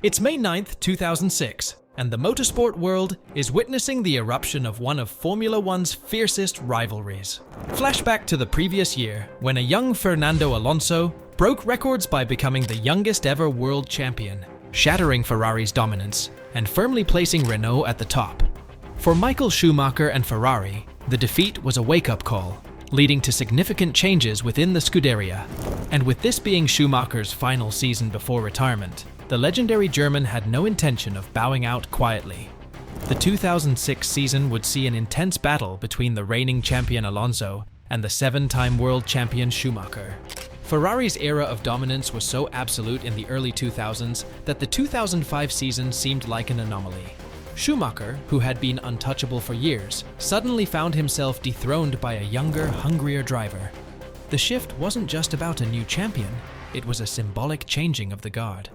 It's May 9th, 2006, and the motorsport world is witnessing the eruption of one of Formula One's fiercest rivalries. Flashback to the previous year, when a young Fernando Alonso broke records by becoming the youngest ever world champion, shattering Ferrari's dominance and firmly placing Renault at the top. For Michael Schumacher and Ferrari, the defeat was a wake-up call, leading to significant changes within the Scuderia. And with this being Schumacher's final season before retirement, the legendary German had no intention of bowing out quietly. The 2006 season would see an intense battle between the reigning champion Alonso and the seven-time world champion Schumacher. Ferrari's era of dominance was so absolute in the early 2000s that the 2005 season seemed like an anomaly. Schumacher, who had been untouchable for years, suddenly found himself dethroned by a younger, hungrier driver. The shift wasn't just about a new champion, it was a symbolic changing of the guard.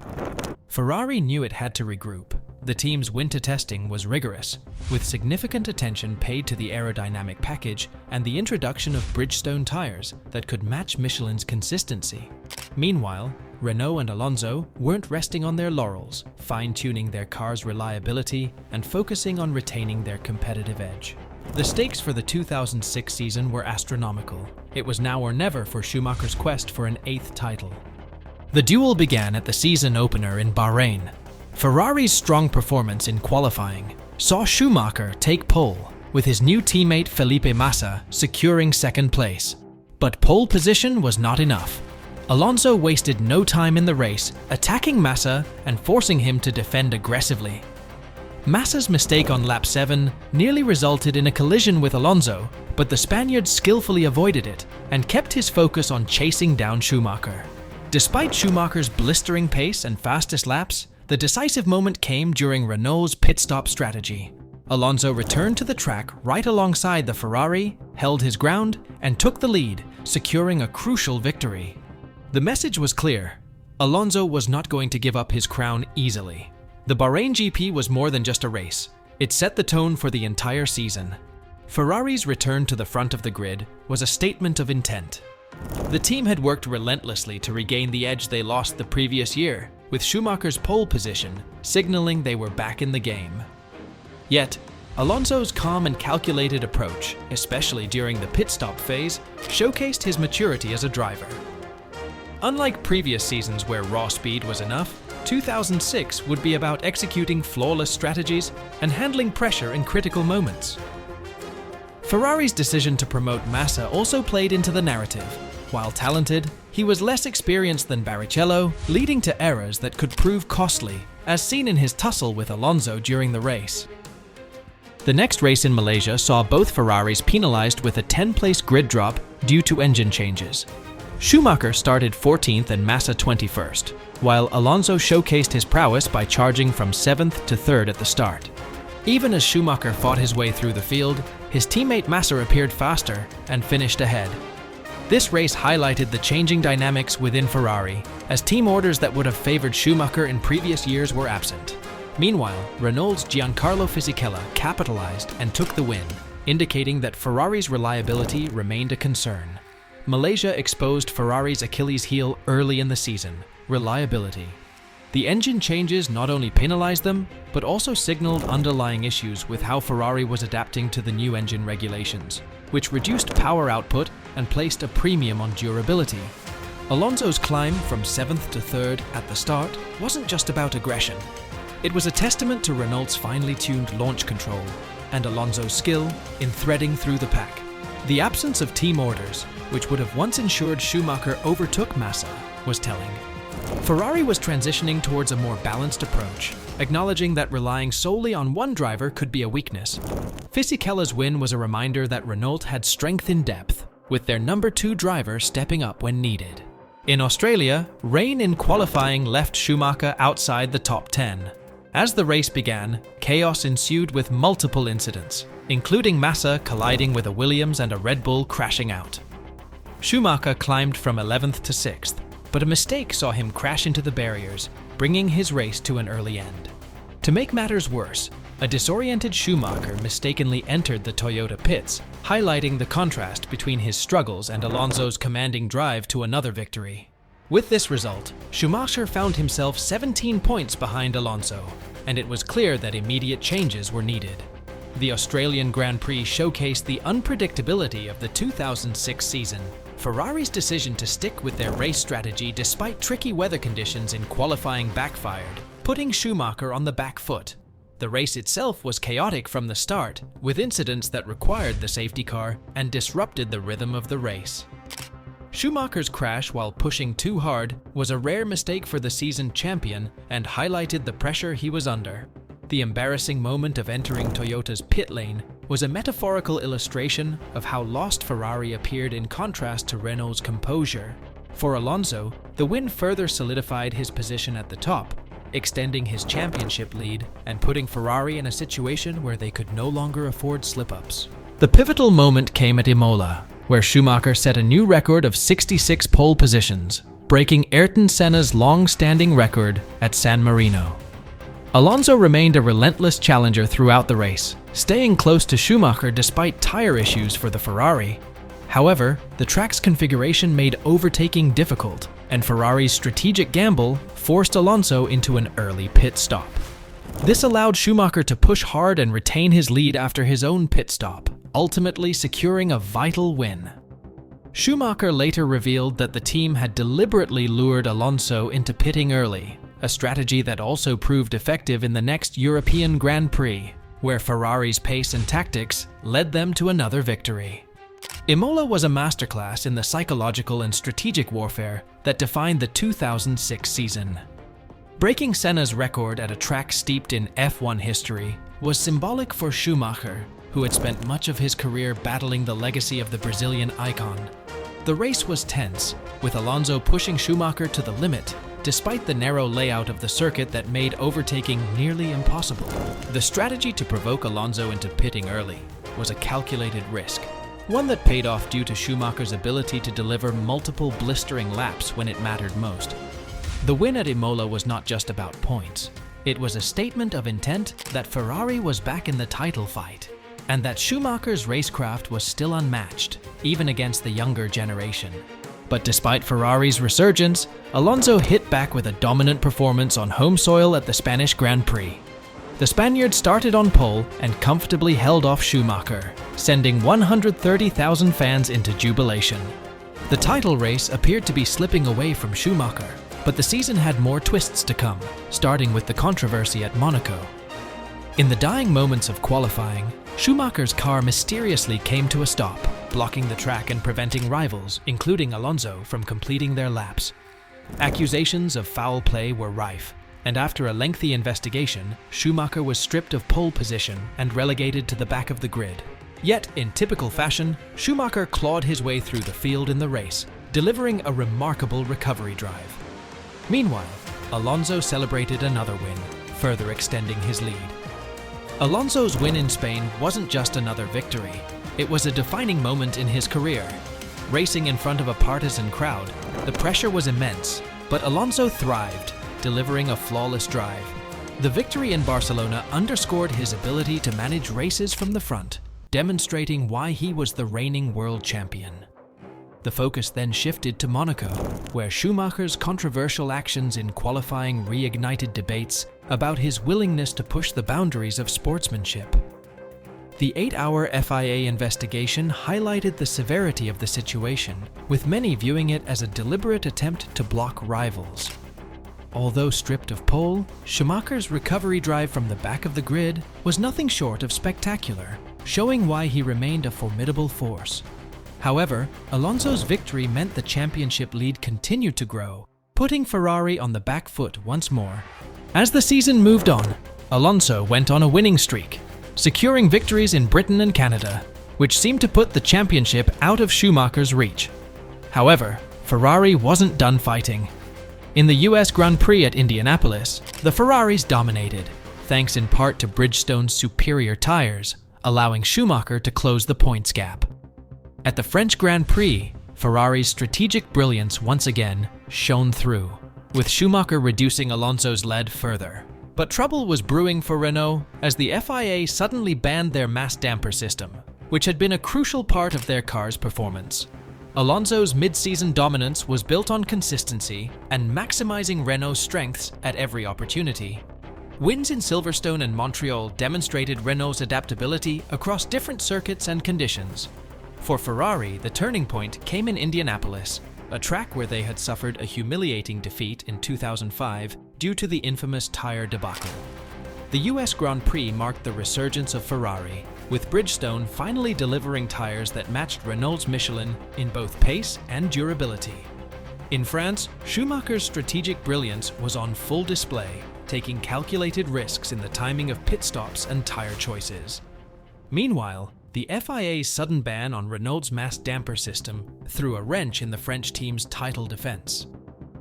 Ferrari knew it had to regroup. The team's winter testing was rigorous, with significant attention paid to the aerodynamic package and the introduction of Bridgestone tires that could match Michelin's consistency. Meanwhile, Renault and Alonso weren't resting on their laurels, fine-tuning their car's reliability and focusing on retaining their competitive edge. The stakes for the 2006 season were astronomical. It was now or never for Schumacher's quest for an 8th title. The duel began at the season opener in Bahrain. Ferrari's strong performance in qualifying saw Schumacher take pole, with his new teammate Felipe Massa securing second place. But pole position was not enough. Alonso wasted no time in the race, attacking Massa and forcing him to defend aggressively. Massa's mistake on lap 7 nearly resulted in a collision with Alonso, but the Spaniard skillfully avoided it and kept his focus on chasing down Schumacher. Despite Schumacher's blistering pace and fastest laps, the decisive moment came during Renault's pit stop strategy. Alonso returned to the track right alongside the Ferrari, held his ground, and took the lead, securing a crucial victory. The message was clear. Alonso was not going to give up his crown easily. The Bahrain GP was more than just a race. It set the tone for the entire season. Ferrari's return to the front of the grid was a statement of intent. The team had worked relentlessly to regain the edge they lost the previous year, with Schumacher's pole position signaling they were back in the game. Yet, Alonso's calm and calculated approach, especially during the pit stop phase, showcased his maturity as a driver. Unlike previous seasons where raw speed was enough, 2006 would be about executing flawless strategies and handling pressure in critical moments. Ferrari's decision to promote Massa also played into the narrative. While talented, he was less experienced than Barrichello, leading to errors that could prove costly, as seen in his tussle with Alonso during the race. The next race in Malaysia saw both Ferraris penalized with a 10-place grid drop due to engine changes. Schumacher started 14th and Massa 21st, while Alonso showcased his prowess by charging from 7th to 3rd at the start. Even as Schumacher fought his way through the field, his teammate Massa appeared faster and finished ahead. This race highlighted the changing dynamics within Ferrari, as team orders that would have favored Schumacher in previous years were absent. Meanwhile, Renault's Giancarlo Fisichella capitalized and took the win, indicating that Ferrari's reliability remained a concern. Malaysia exposed Ferrari's Achilles heel early in the season: reliability. The engine changes not only penalized them, but also signaled underlying issues with how Ferrari was adapting to the new engine regulations, which reduced power output and placed a premium on durability. Alonso's climb from 7th to 3rd at the start wasn't just about aggression. It was a testament to Renault's finely tuned launch control and Alonso's skill in threading through the pack. The absence of team orders, which would have once ensured Schumacher overtook Massa, was telling. Ferrari was transitioning towards a more balanced approach, acknowledging that relying solely on one driver could be a weakness. Fisichella's win was a reminder that Renault had strength in depth, with their number 2 driver stepping up when needed. In Australia, rain in qualifying left Schumacher outside the top 10. As the race began, chaos ensued with multiple incidents, including Massa colliding with a Williams and a Red Bull crashing out. Schumacher climbed from 11th to 6th, but a mistake saw him crash into the barriers, bringing his race to an early end. To make matters worse, a disoriented Schumacher mistakenly entered the Toyota pits, highlighting the contrast between his struggles and Alonso's commanding drive to another victory. With this result, Schumacher found himself 17 points behind Alonso, and it was clear that immediate changes were needed. The Australian Grand Prix showcased the unpredictability of the 2006 season. Ferrari's decision to stick with their race strategy despite tricky weather conditions in qualifying backfired, putting Schumacher on the back foot. The race itself was chaotic from the start, with incidents that required the safety car and disrupted the rhythm of the race. Schumacher's crash while pushing too hard was a rare mistake for the season champion and highlighted the pressure he was under. The embarrassing moment of entering Toyota's pit lane was a metaphorical illustration of how lost Ferrari appeared in contrast to Renault's composure. For Alonso, the win further solidified his position at the top, extending his championship lead and putting Ferrari in a situation where they could no longer afford slip-ups. The pivotal moment came at Imola, where Schumacher set a new record of 66 pole positions, breaking Ayrton Senna's long-standing record at San Marino. Alonso remained a relentless challenger throughout the race, staying close to Schumacher despite tire issues for the Ferrari. However, the track's configuration made overtaking difficult, and Ferrari's strategic gamble forced Alonso into an early pit stop. This allowed Schumacher to push hard and retain his lead after his own pit stop, ultimately securing a vital win. Schumacher later revealed that the team had deliberately lured Alonso into pitting early, a strategy that also proved effective in the next European Grand Prix, where Ferrari's pace and tactics led them to another victory. Imola was a masterclass in the psychological and strategic warfare that defined the 2006 season. Breaking Senna's record at a track steeped in F1 history was symbolic for Schumacher, who had spent much of his career battling the legacy of the Brazilian icon. The race was tense, with Alonso pushing Schumacher to the limit, despite the narrow layout of the circuit that made overtaking nearly impossible. The strategy to provoke Alonso into pitting early was a calculated risk, one that paid off due to Schumacher's ability to deliver multiple blistering laps when it mattered most. The win at Imola was not just about points. It was a statement of intent that Ferrari was back in the title fight, and that Schumacher's racecraft was still unmatched, even against the younger generation. But despite Ferrari's resurgence, Alonso hit back with a dominant performance on home soil at the Spanish Grand Prix. The Spaniard started on pole and comfortably held off Schumacher, sending 130,000 fans into jubilation. The title race appeared to be slipping away from Schumacher, but the season had more twists to come, starting with the controversy at Monaco. In the dying moments of qualifying, Schumacher's car mysteriously came to a stop, blocking the track and preventing rivals, including Alonso, from completing their laps. Accusations of foul play were rife, and after a lengthy investigation, Schumacher was stripped of pole position and relegated to the back of the grid. Yet, in typical fashion, Schumacher clawed his way through the field in the race, delivering a remarkable recovery drive. Meanwhile, Alonso celebrated another win, further extending his lead. Alonso's win in Spain wasn't just another victory. It was a defining moment in his career. Racing in front of a partisan crowd, the pressure was immense, but Alonso thrived, delivering a flawless drive. The victory in Barcelona underscored his ability to manage races from the front, demonstrating why he was the reigning world champion. The focus then shifted to Monaco, where Schumacher's controversial actions in qualifying reignited debates about his willingness to push the boundaries of sportsmanship. The 8-hour FIA investigation highlighted the severity of the situation, with many viewing it as a deliberate attempt to block rivals. Although stripped of pole, Schumacher's recovery drive from the back of the grid was nothing short of spectacular, showing why he remained a formidable force. However, Alonso's victory meant the championship lead continued to grow, putting Ferrari on the back foot once more. As the season moved on, Alonso went on a winning streak, securing victories in Britain and Canada, which seemed to put the championship out of Schumacher's reach. However, Ferrari wasn't done fighting. In the US Grand Prix at Indianapolis, the Ferraris dominated, thanks in part to Bridgestone's superior tires, allowing Schumacher to close the points gap. At the French Grand Prix, Ferrari's strategic brilliance once again shone through, with Schumacher reducing Alonso's lead further. But trouble was brewing for Renault as the FIA suddenly banned their mass damper system, which had been a crucial part of their car's performance. Alonso's mid-season dominance was built on consistency and maximizing Renault's strengths at every opportunity. Wins in Silverstone and Montreal demonstrated Renault's adaptability across different circuits and conditions. For Ferrari, the turning point came in Indianapolis, a track where they had suffered a humiliating defeat in 2005 due to the infamous tire debacle. The US Grand Prix marked the resurgence of Ferrari, with Bridgestone finally delivering tires that matched Renault's Michelin in both pace and durability. In France, Schumacher's strategic brilliance was on full display, taking calculated risks in the timing of pit stops and tire choices. Meanwhile, the FIA's sudden ban on Renault's mass damper system threw a wrench in the French team's title defense.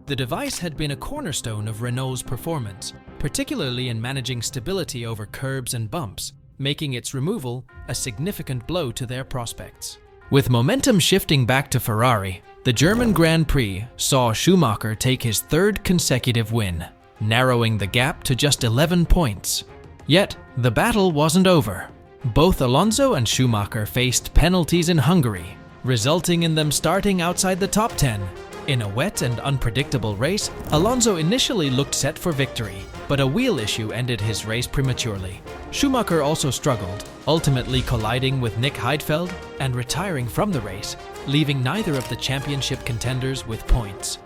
The device had been a cornerstone of Renault's performance, particularly in managing stability over curbs and bumps, making its removal a significant blow to their prospects. With momentum shifting back to Ferrari, the German Grand Prix saw Schumacher take his third consecutive win, narrowing the gap to just 11 points. Yet, the battle wasn't over. Both Alonso and Schumacher faced penalties in Hungary, resulting in them starting outside the top 10. In a wet and unpredictable race, Alonso initially looked set for victory, but a wheel issue ended his race prematurely. Schumacher also struggled, ultimately colliding with Nick Heidfeld and retiring from the race, leaving neither of the championship contenders with points.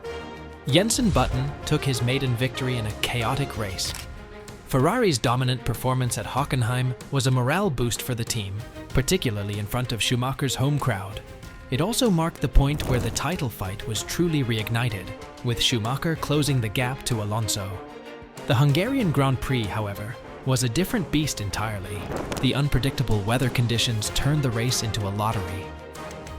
Jenson Button took his maiden victory in a chaotic race. Ferrari's dominant performance at Hockenheim was a morale boost for the team, particularly in front of Schumacher's home crowd. It also marked the point where the title fight was truly reignited, with Schumacher closing the gap to Alonso. The Hungarian Grand Prix, however, was a different beast entirely. The unpredictable weather conditions turned the race into a lottery.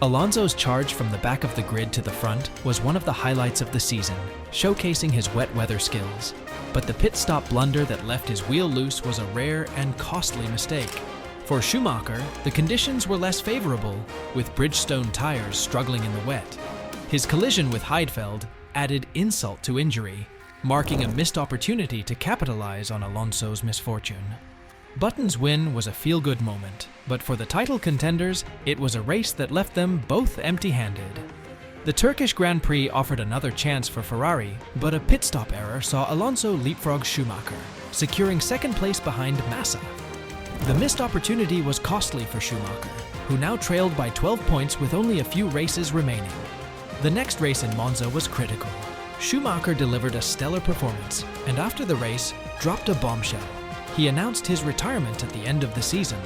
Alonso's charge from the back of the grid to the front was one of the highlights of the season, showcasing his wet weather skills. But the pit stop blunder that left his wheel loose was a rare and costly mistake. For Schumacher, the conditions were less favorable, with Bridgestone tires struggling in the wet. His collision with Heidfeld added insult to injury, marking a missed opportunity to capitalize on Alonso's misfortune. Button's win was a feel-good moment, but for the title contenders, it was a race that left them both empty-handed. The Turkish Grand Prix offered another chance for Ferrari, but a pit stop error saw Alonso leapfrog Schumacher, securing second place behind Massa. The missed opportunity was costly for Schumacher, who now trailed by 12 points with only a few races remaining. The next race in Monza was critical. Schumacher delivered a stellar performance, and after the race, dropped a bombshell. He announced his retirement at the end of the season.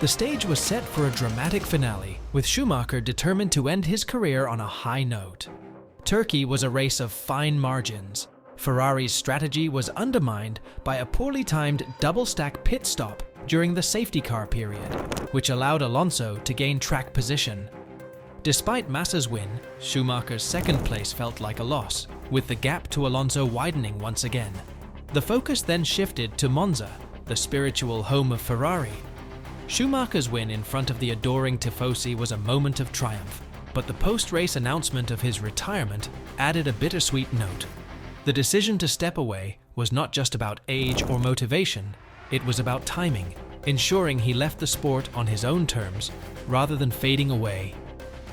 The stage was set for a dramatic finale, with Schumacher determined to end his career on a high note. Turkey was a race of fine margins. Ferrari's strategy was undermined by a poorly timed double-stack pit stop during the safety car period, which allowed Alonso to gain track position. Despite Massa's win, Schumacher's second place felt like a loss, with the gap to Alonso widening once again. The focus then shifted to Monza, the spiritual home of Ferrari. Schumacher's win in front of the adoring Tifosi was a moment of triumph, but the post-race announcement of his retirement added a bittersweet note. The decision to step away was not just about age or motivation, it was about timing, ensuring he left the sport on his own terms, rather than fading away.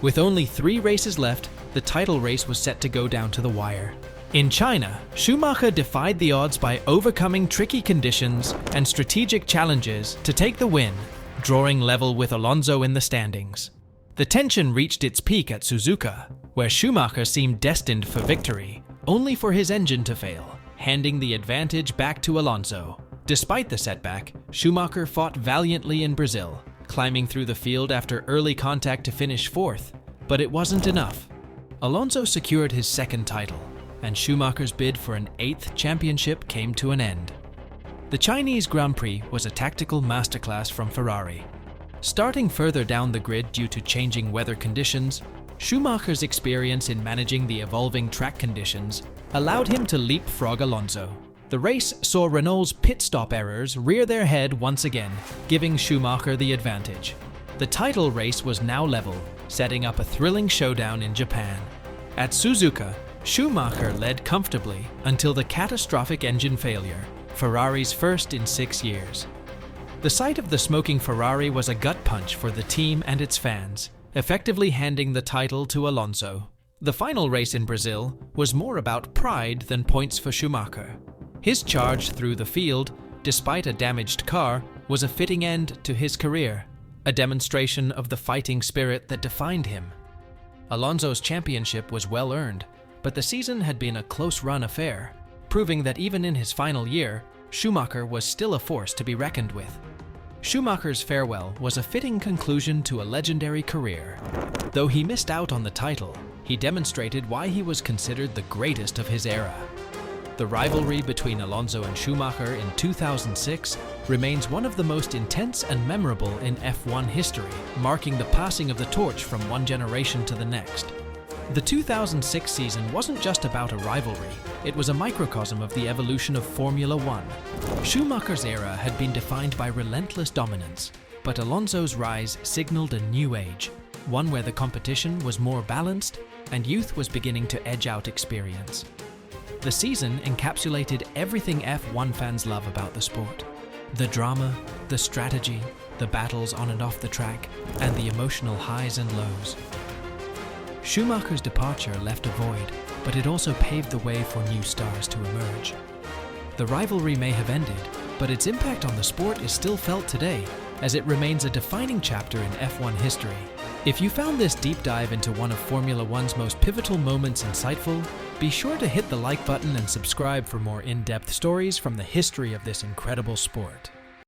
With only 3 races left, the title race was set to go down to the wire. In China, Schumacher defied the odds by overcoming tricky conditions and strategic challenges to take the win, drawing level with Alonso in the standings. The tension reached its peak at Suzuka, where Schumacher seemed destined for victory, only for his engine to fail, handing the advantage back to Alonso. Despite the setback, Schumacher fought valiantly in Brazil, climbing through the field after early contact to finish 4th, but it wasn't enough. Alonso secured his second title, and Schumacher's bid for an 8th championship came to an end. The Chinese Grand Prix was a tactical masterclass from Ferrari. Starting further down the grid due to changing weather conditions, Schumacher's experience in managing the evolving track conditions allowed him to leapfrog Alonso. The race saw Renault's pit stop errors rear their head once again, giving Schumacher the advantage. The title race was now level, setting up a thrilling showdown in Japan. At Suzuka, Schumacher led comfortably until the catastrophic engine failure, Ferrari's first in 6 years. The sight of the smoking Ferrari was a gut punch for the team and its fans, effectively handing the title to Alonso. The final race in Brazil was more about pride than points for Schumacher. His charge through the field, despite a damaged car, was a fitting end to his career, a demonstration of the fighting spirit that defined him. Alonso's championship was well earned, but the season had been a close-run affair, proving that even in his final year, Schumacher was still a force to be reckoned with. Schumacher's farewell was a fitting conclusion to a legendary career. Though he missed out on the title, he demonstrated why he was considered the greatest of his era. The rivalry between Alonso and Schumacher in 2006 remains one of the most intense and memorable in F1 history, marking the passing of the torch from one generation to the next. The 2006 season wasn't just about a rivalry, it was a microcosm of the evolution of Formula One. Schumacher's era had been defined by relentless dominance, but Alonso's rise signaled a new age, one where the competition was more balanced and youth was beginning to edge out experience. The season encapsulated everything F1 fans love about the sport. The drama, the strategy, the battles on and off the track, and the emotional highs and lows. Schumacher's departure left a void, but it also paved the way for new stars to emerge. The rivalry may have ended, but its impact on the sport is still felt today, as it remains a defining chapter in F1 history. If you found this deep dive into one of Formula One's most pivotal moments insightful, be sure to hit the like button and subscribe for more in-depth stories from the history of this incredible sport.